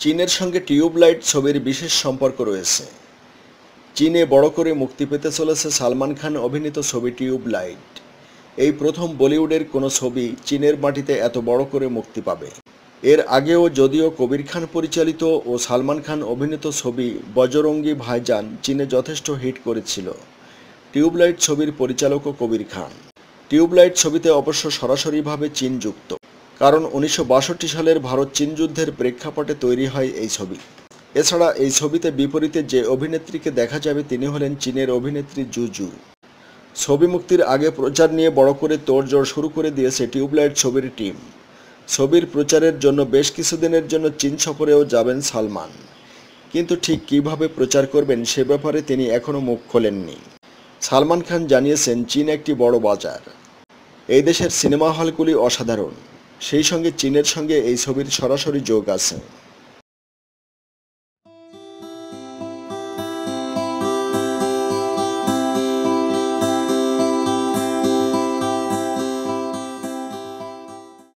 চীনের সঙ্গে টিউবলাইট ছবির বিশেষ সম্পর্ক রয়েছে। চীনে বড় করে মুক্তি পেতে চলেছে সালমান খান অভিনীত ছবি টিউবলাইট। এই প্রথম বলিউডের কোনো ছবি চীনের মাটিতে এত বড় করে মুক্তি পাবে। এর আগেও যদিও কবির খান পরিচালিত ও সালমান খান অভিনীত ছবি বজরঙ্গি ভাইজান চীনে যথেষ্ট হিট করেছিল। টিউবলাইট ছবির পরিচালকও কবির খান। টিউবলাইট ছবিতে অবশ্য সরাসরিভাবে চীন যুক্ত, কারণ 1962 সালের ভারত চীন যুদ্ধের প্রেক্ষাপটে তৈরি হয় এই ছবি। এছাড়া এই ছবিতে বিপরীতে যে অভিনেত্রীকে দেখা যাবে তিনি হলেন চীনের অভিনেত্রী জুজু। ছবি মুক্তির আগে প্রচার নিয়ে বড় করে তোড়জোড় শুরু করে দিয়েছে টিউবলাইট ছবির টিম। ছবির প্রচারের জন্য বেশ কিছুদিনের জন্য চীন সফরেও যাবেন সালমান, কিন্তু ঠিক কিভাবে প্রচার করবেন সে ব্যাপারে তিনি এখনও মুখ খোলেননি। সালমান খান জানিয়েছেন চীন একটি বড় বাজার, এই দেশের সিনেমা হলগুলি অসাধারণ, সেই সঙ্গে চীনের সঙ্গে এই ছবির সরাসরি যোগ আছে।